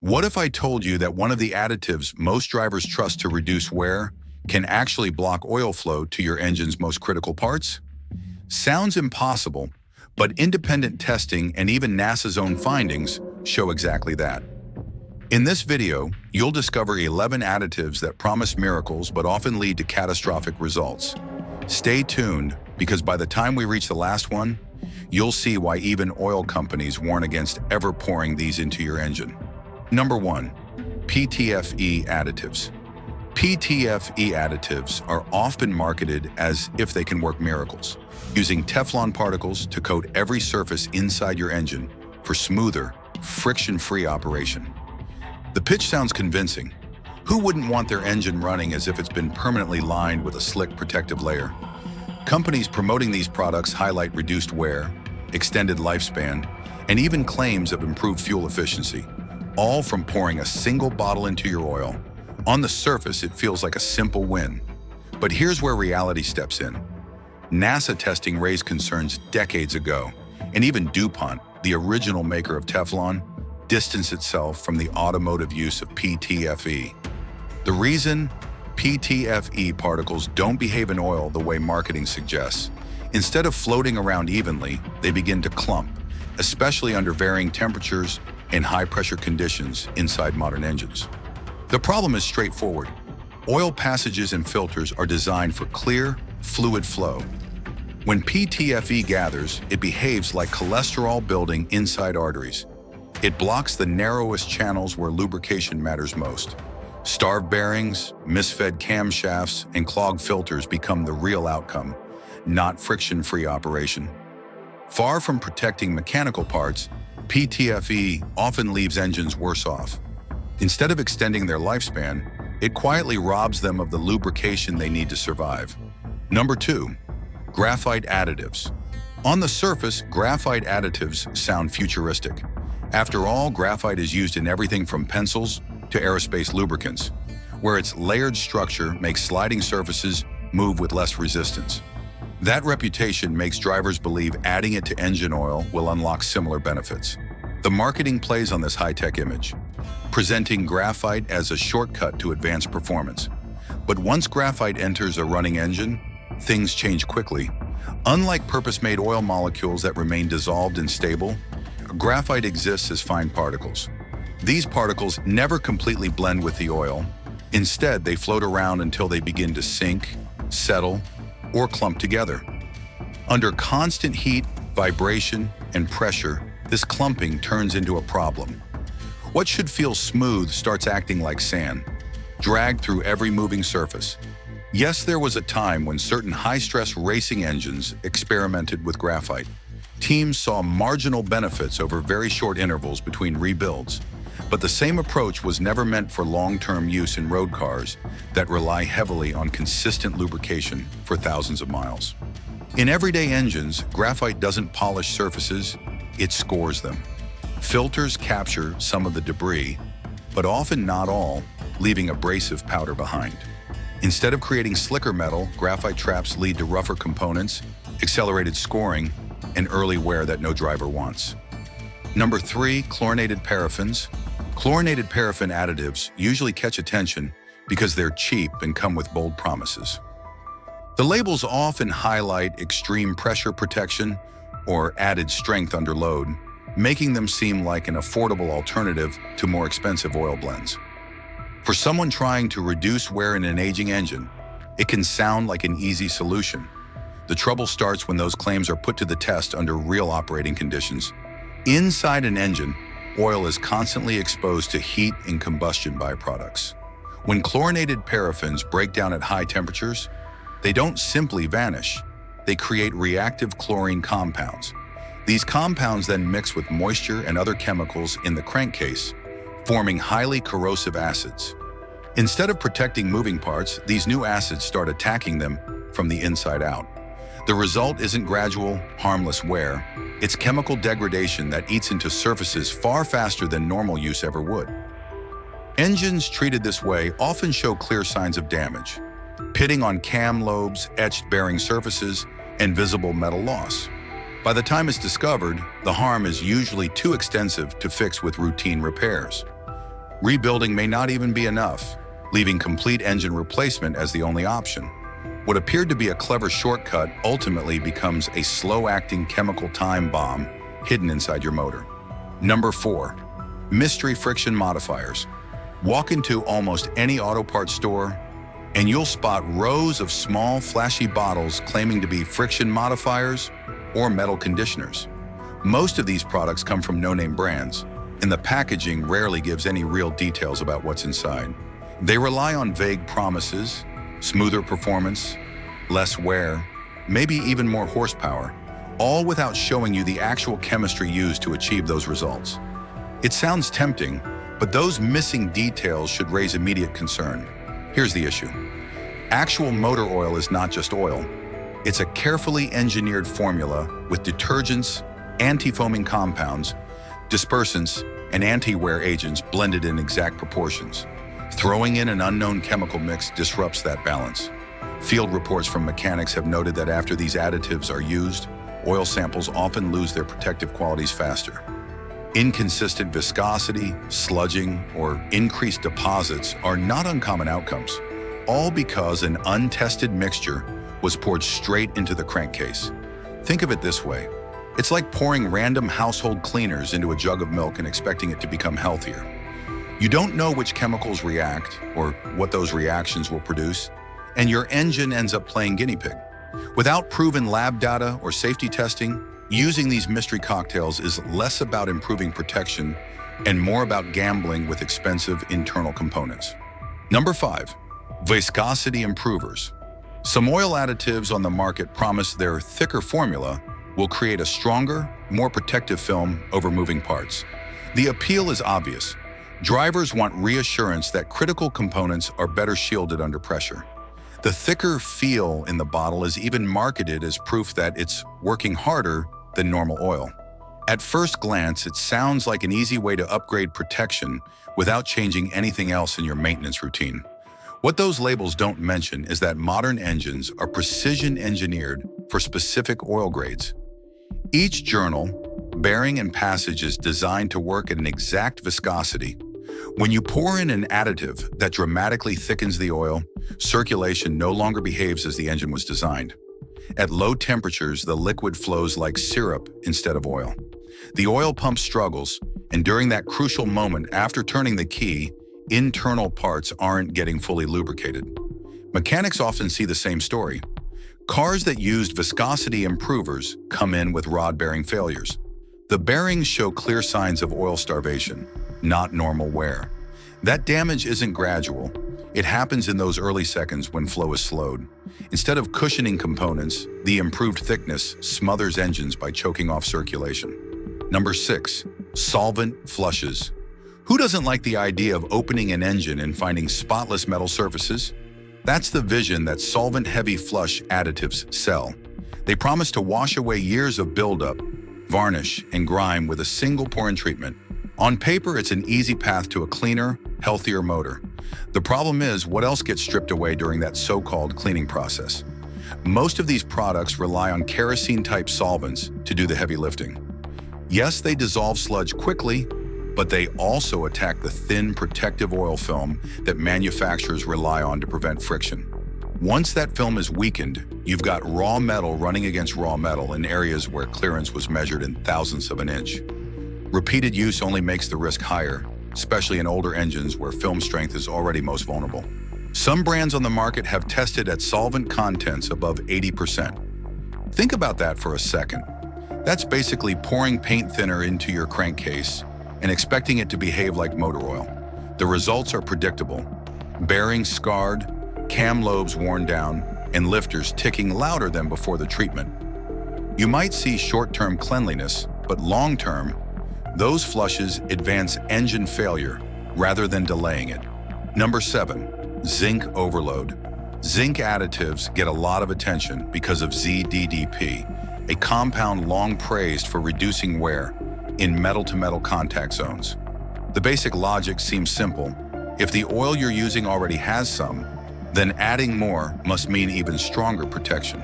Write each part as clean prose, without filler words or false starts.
What if I told you that one of the additives most drivers trust to reduce wear can actually block oil flow to your engine's most critical parts? Sounds impossible, but independent testing and even NASA's own findings show exactly that. In this video, you'll discover 11 additives that promise miracles but often lead to catastrophic results. Stay tuned, because by the time we reach the last one, you'll see why even oil companies warn against ever pouring these into your engine. Number 1. PTFE additives. PTFE additives are often marketed as if they can work miracles, using Teflon particles to coat every surface inside your engine for smoother, friction-free operation. The pitch sounds convincing. Who wouldn't want their engine running as if it's been permanently lined with a slick protective layer? Companies promoting these products highlight reduced wear, extended lifespan, and even claims of improved fuel efficiency, all from pouring a single bottle into your oil. On the surface, it feels like a simple win. But here's where reality steps in. NASA testing raised concerns decades ago, and even DuPont, the original maker of Teflon, distanced itself from the automotive use of PTFE. The reason? PTFE particles don't behave in oil the way marketing suggests. Instead of floating around evenly, they begin to clump, especially under varying temperatures and high-pressure conditions inside modern engines. The problem is straightforward. Oil passages and filters are designed for clear, fluid flow. When PTFE gathers, it behaves like cholesterol building inside arteries. It blocks the narrowest channels where lubrication matters most. Starved bearings, misfed camshafts, and clogged filters become the real outcome, not friction-free operation. Far from protecting mechanical parts, PTFE often leaves engines worse off. Instead of extending their lifespan, it quietly robs them of the lubrication they need to survive. Number 2. Graphite additives. On the surface, graphite additives sound futuristic. After all, graphite is used in everything from pencils to aerospace lubricants, where its layered structure makes sliding surfaces move with less resistance. That reputation makes drivers believe adding it to engine oil will unlock similar benefits. The marketing plays on this high-tech image, presenting graphite as a shortcut to advanced performance. But once graphite enters a running engine, things change quickly. Unlike purpose-made oil molecules that remain dissolved and stable, graphite exists as fine particles. These particles never completely blend with the oil. Instead, they float around until they begin to sink, settle, or clump together. Under constant heat, vibration, and pressure, this clumping turns into a problem. What should feel smooth starts acting like sand, dragged through every moving surface. Yes, there was a time when certain high-stress racing engines experimented with graphite. Teams saw marginal benefits over very short intervals between rebuilds, but the same approach was never meant for long-term use in road cars that rely heavily on consistent lubrication for thousands of miles. In everyday engines, graphite doesn't polish surfaces, it scores them. Filters capture some of the debris, but often not all, leaving abrasive powder behind. Instead of creating slicker metal, graphite traps lead to rougher components, accelerated scoring, and early wear that no driver wants. Number 3, chlorinated paraffins. Chlorinated paraffin additives usually catch attention because they're cheap and come with bold promises. The labels often highlight extreme pressure protection or added strength under load, making them seem like an affordable alternative to more expensive oil blends. For someone trying to reduce wear in an aging engine, it can sound like an easy solution. The trouble starts when those claims are put to the test under real operating conditions. Inside an engine, oil is constantly exposed to heat and combustion byproducts. When chlorinated paraffins break down at high temperatures, they don't simply vanish. They create reactive chlorine compounds. These compounds then mix with moisture and other chemicals in the crankcase, forming highly corrosive acids. Instead of protecting moving parts, these new acids start attacking them from the inside out. The result isn't gradual, harmless wear. It's chemical degradation that eats into surfaces far faster than normal use ever would. Engines treated this way often show clear signs of damage: pitting on cam lobes, etched bearing surfaces, and visible metal loss. By the time it's discovered, the harm is usually too extensive to fix with routine repairs. Rebuilding may not even be enough, leaving complete engine replacement as the only option. What appeared to be a clever shortcut ultimately becomes a slow-acting chemical time bomb hidden inside your motor. Number 4. Mystery friction modifiers. Walk into almost any auto parts store, and you'll spot rows of small, flashy bottles claiming to be friction modifiers or metal conditioners. Most of these products come from no-name brands, and the packaging rarely gives any real details about what's inside. They rely on vague promises, smoother performance, less wear, maybe even more horsepower, all without showing you the actual chemistry used to achieve those results. It sounds tempting, but those missing details should raise immediate concern. Here's the issue. Actual motor oil is not just oil. It's a carefully engineered formula with detergents, anti-foaming compounds, dispersants, and anti-wear agents blended in exact proportions. Throwing in an unknown chemical mix disrupts that balance. Field reports from mechanics have noted that after these additives are used, oil samples often lose their protective qualities faster. Inconsistent viscosity, sludging, or increased deposits are not uncommon outcomes, all because an untested mixture was poured straight into the crankcase. Think of it this way. It's like pouring random household cleaners into a jug of milk and expecting it to become healthier. You don't know which chemicals react or what those reactions will produce, and your engine ends up playing guinea pig. Without proven lab data or safety testing, using these mystery cocktails is less about improving protection and more about gambling with expensive internal components. Number 5. Viscosity improvers. Some oil additives on the market promise their thicker formula will create a stronger, more protective film over moving parts. The appeal is obvious. Drivers want reassurance that critical components are better shielded under pressure. The thicker feel in the bottle is even marketed as proof that it's working harder than normal oil. At first glance, it sounds like an easy way to upgrade protection without changing anything else in your maintenance routine. What those labels don't mention is that modern engines are precision engineered for specific oil grades. Each journal, bearing, and passage is designed to work at an exact viscosity. When you pour in an additive that dramatically thickens the oil, circulation no longer behaves as the engine was designed. At low temperatures, the liquid flows like syrup instead of oil. The oil pump struggles, and during that crucial moment after turning the key, internal parts aren't getting fully lubricated. Mechanics often see the same story. Cars that used viscosity improvers come in with rod bearing failures. The bearings show clear signs of oil starvation, not normal wear. That damage isn't gradual. It happens in those early seconds when flow is slowed. Instead of cushioning components, the improved thickness smothers engines by choking off circulation. Number 6. Solvent flushes. Who doesn't like the idea of opening an engine and finding spotless metal surfaces? That's the vision that solvent-heavy flush additives sell. They promise to wash away years of buildup, varnish, and grime with a single pour-in treatment. On paper, it's an easy path to a cleaner, healthier motor. The problem is, what else gets stripped away during that so-called cleaning process? Most of these products rely on kerosene-type solvents to do the heavy lifting. Yes, they dissolve sludge quickly, but they also attack the thin protective oil film that manufacturers rely on to prevent friction. Once that film is weakened, you've got raw metal running against raw metal in areas where clearance was measured in thousandths of an inch. Repeated use only makes the risk higher, especially in older engines where film strength is already most vulnerable. Some brands on the market have tested at solvent contents above 80%. Think about that for a second. That's basically pouring paint thinner into your crankcase and expecting it to behave like motor oil. The results are predictable. Bearings scarred, cam lobes worn down, and lifters ticking louder than before the treatment. You might see short-term cleanliness, but long-term, those flushes advance engine failure rather than delaying it. Number 7. Zinc overload. Zinc additives get a lot of attention because of ZDDP, a compound long praised for reducing wear in metal-to-metal contact zones. The basic logic seems simple. If the oil you're using already has some, then adding more must mean even stronger protection.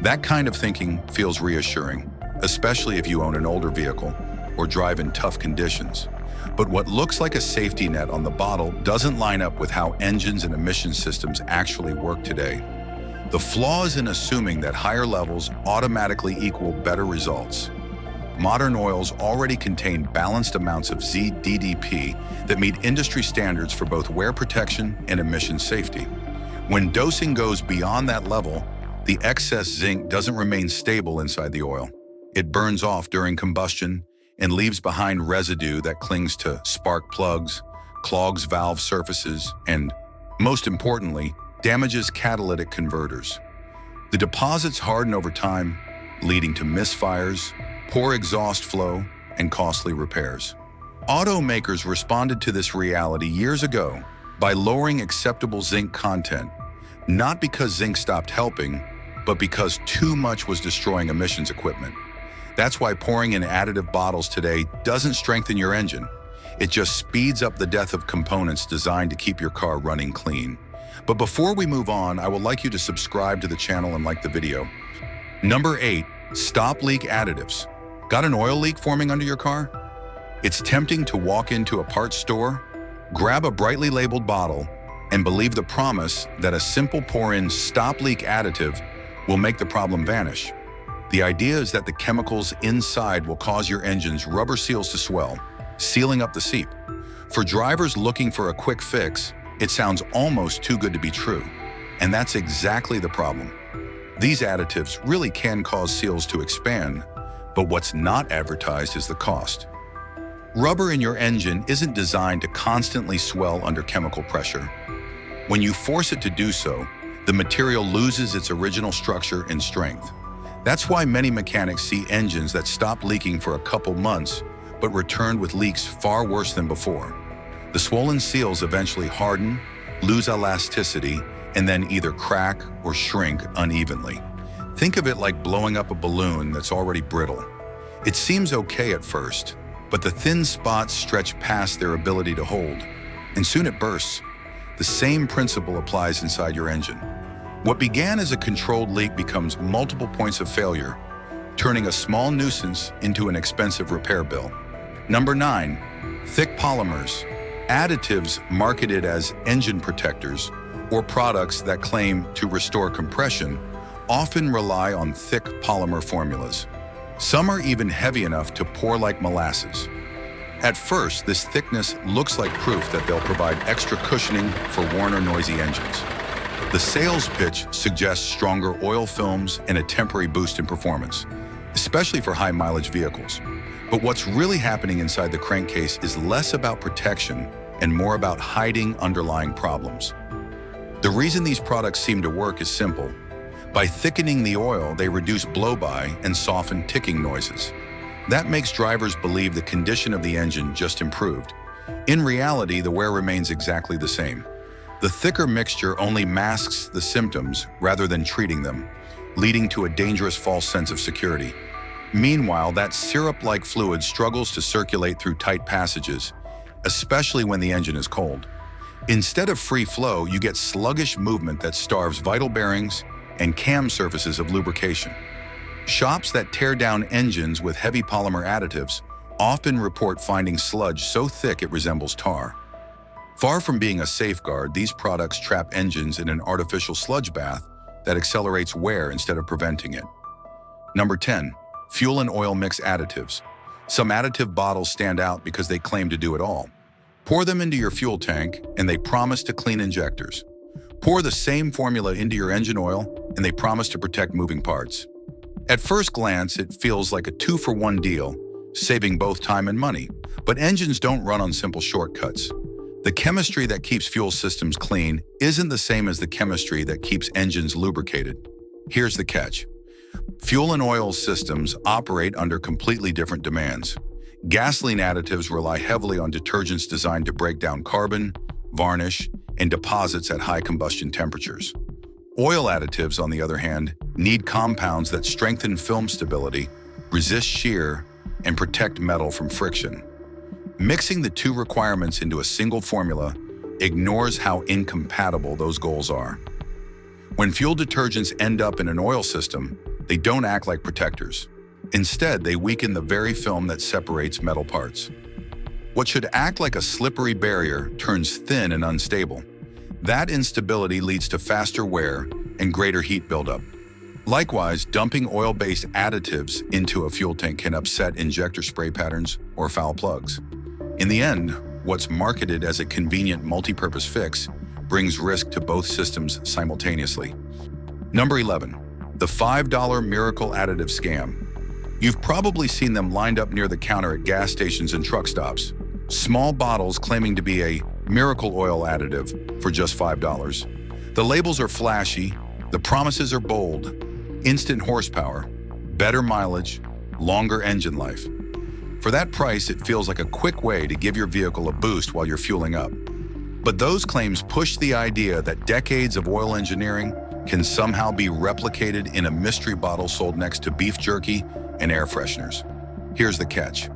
That kind of thinking feels reassuring, especially if you own an older vehicle or drive in tough conditions. But what looks like a safety net on the bottle doesn't line up with how engines and emission systems actually work today. The flaw is in assuming that higher levels automatically equal better results. Modern oils already contain balanced amounts of ZDDP that meet industry standards for both wear protection and emission safety. When dosing goes beyond that level, the excess zinc doesn't remain stable inside the oil. It burns off during combustion and leaves behind residue that clings to spark plugs, clogs valve surfaces, and, most importantly, damages catalytic converters. The deposits harden over time, leading to misfires, poor exhaust flow, and costly repairs. Automakers responded to this reality years ago by lowering acceptable zinc content, not because zinc stopped helping, but because too much was destroying emissions equipment. That's why pouring in additive bottles today doesn't strengthen your engine. It just speeds up the death of components designed to keep your car running clean. But before we move on, I would like you to subscribe to the channel and like the video. Number 8, stop leak additives. Got an oil leak forming under your car? It's tempting to walk into a parts store, grab a brightly labeled bottle, and believe the promise that a simple pour-in stop leak additive will make the problem vanish. The idea is that the chemicals inside will cause your engine's rubber seals to swell, sealing up the seep. For drivers looking for a quick fix, it sounds almost too good to be true. And that's exactly the problem. These additives really can cause seals to expand, but what's not advertised is the cost. Rubber in your engine isn't designed to constantly swell under chemical pressure. When you force it to do so, the material loses its original structure and strength. That's why many mechanics see engines that stopped leaking for a couple months, but returned with leaks far worse than before. The swollen seals eventually harden, lose elasticity, and then either crack or shrink unevenly. Think of it like blowing up a balloon that's already brittle. It seems okay at first, but the thin spots stretch past their ability to hold, and soon it bursts. The same principle applies inside your engine. What began as a controlled leak becomes multiple points of failure, turning a small nuisance into an expensive repair bill. Number 9, thick polymers. Additives marketed as engine protectors or products that claim to restore compression often rely on thick polymer formulas. Some are even heavy enough to pour like molasses. At first, this thickness looks like proof that they'll provide extra cushioning for worn or noisy engines. The sales pitch suggests stronger oil films and a temporary boost in performance, especially for high-mileage vehicles. But what's really happening inside the crankcase is less about protection and more about hiding underlying problems. The reason these products seem to work is simple. By thickening the oil, they reduce blow-by and soften ticking noises. That makes drivers believe the condition of the engine just improved. In reality, the wear remains exactly the same. The thicker mixture only masks the symptoms rather than treating them, leading to a dangerous false sense of security. Meanwhile, that syrup-like fluid struggles to circulate through tight passages, especially when the engine is cold. Instead of free flow, you get sluggish movement that starves vital bearings and cam surfaces of lubrication. Shops that tear down engines with heavy polymer additives often report finding sludge so thick it resembles tar. Far from being a safeguard, these products trap engines in an artificial sludge bath that accelerates wear instead of preventing it. Number 10, fuel and oil mix additives. Some additive bottles stand out because they claim to do it all. Pour them into your fuel tank, and they promise to clean injectors. Pour the same formula into your engine oil, and they promise to protect moving parts. At first glance, it feels like a 2-for-1 deal, saving both time and money. But engines don't run on simple shortcuts. The chemistry that keeps fuel systems clean isn't the same as the chemistry that keeps engines lubricated. Here's the catch. Fuel and oil systems operate under completely different demands. Gasoline additives rely heavily on detergents designed to break down carbon, varnish, and deposits at high combustion temperatures. Oil additives, on the other hand, need compounds that strengthen film stability, resist shear, and protect metal from friction. Mixing the two requirements into a single formula ignores how incompatible those goals are. When fuel detergents end up in an oil system, they don't act like protectors. Instead, they weaken the very film that separates metal parts. What should act like a slippery barrier turns thin and unstable. That instability leads to faster wear and greater heat buildup. Likewise, dumping oil-based additives into a fuel tank can upset injector spray patterns or foul plugs. In the end, what's marketed as a convenient multi-purpose fix brings risk to both systems simultaneously. Number 11, the $5 miracle additive scam. You've probably seen them lined up near the counter at gas stations and truck stops. Small bottles claiming to be a miracle oil additive for just $5. The labels are flashy, the promises are bold: instant horsepower, better mileage, longer engine life. For that price, it feels like a quick way to give your vehicle a boost while you're fueling up. But those claims push the idea that decades of oil engineering can somehow be replicated in a mystery bottle sold next to beef jerky and air fresheners. Here's the catch.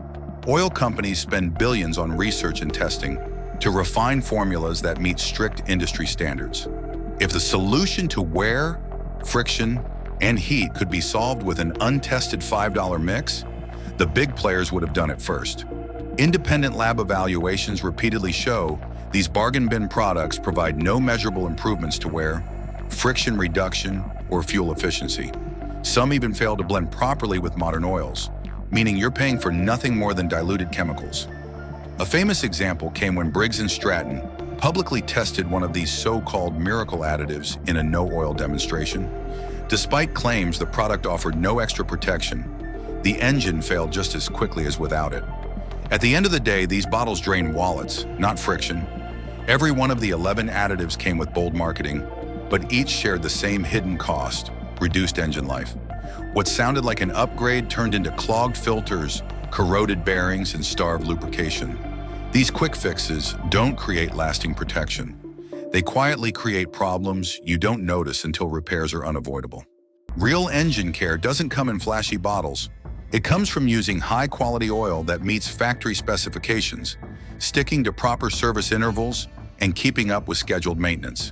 Oil companies spend billions on research and testing to refine formulas that meet strict industry standards. If the solution to wear, friction, and heat could be solved with an untested $5 mix, the big players would have done it first. Independent lab evaluations repeatedly show these bargain bin products provide no measurable improvements to wear, friction reduction, or fuel efficiency. Some even fail to blend properly with modern oils, meaning you're paying for nothing more than diluted chemicals. A famous example came when Briggs & Stratton publicly tested one of these so-called miracle additives in a no-oil demonstration. Despite claims the product offered no extra protection, the engine failed just as quickly as without it. At the end of the day, these bottles drain wallets, not friction. Every one of the 11 additives came with bold marketing, but each shared the same hidden cost: reduced engine life. What sounded like an upgrade turned into clogged filters, corroded bearings, and starved lubrication. These quick fixes don't create lasting protection. They quietly create problems you don't notice until repairs are unavoidable. Real engine care doesn't come in flashy bottles. It comes from using high-quality oil that meets factory specifications, sticking to proper service intervals, and keeping up with scheduled maintenance.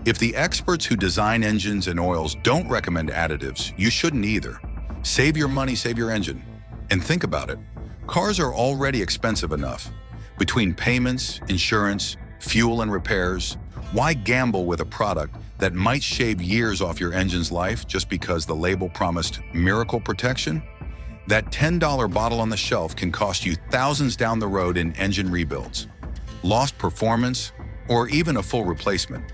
If the experts who design engines and oils don't recommend additives, you shouldn't either. Save your money, save your engine. And think about it. Cars are already expensive enough. Between payments, insurance, fuel, and repairs, why gamble with a product that might shave years off your engine's life just because the label promised miracle protection? That $10 bottle on the shelf can cost you thousands down the road in engine rebuilds, lost performance, or even a full replacement.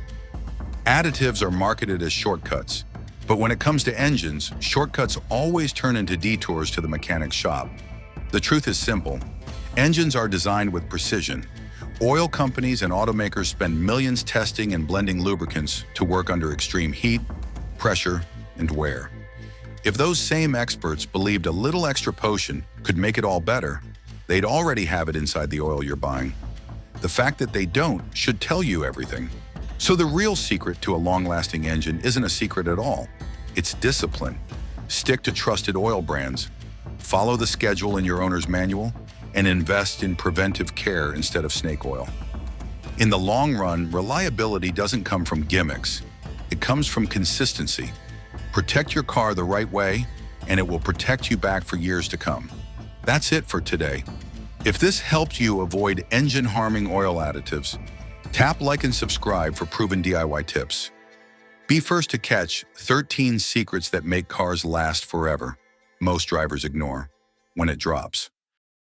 Additives are marketed as shortcuts, but when it comes to engines, shortcuts always turn into detours to the mechanic's shop. The truth is simple. Engines are designed with precision. Oil companies and automakers spend millions testing and blending lubricants to work under extreme heat, pressure, and wear. If those same experts believed a little extra potion could make it all better, they'd already have it inside the oil you're buying. The fact that they don't should tell you everything. So the real secret to a long-lasting engine isn't a secret at all. It's discipline. Stick to trusted oil brands, follow the schedule in your owner's manual, and invest in preventive care instead of snake oil. In the long run, reliability doesn't come from gimmicks. It comes from consistency. Protect your car the right way, and it will protect you back for years to come. That's it for today. If this helped you avoid engine-harming oil additives, tap like and subscribe for proven DIY tips. Be first to catch 13 secrets that make cars last forever most drivers ignore when it drops.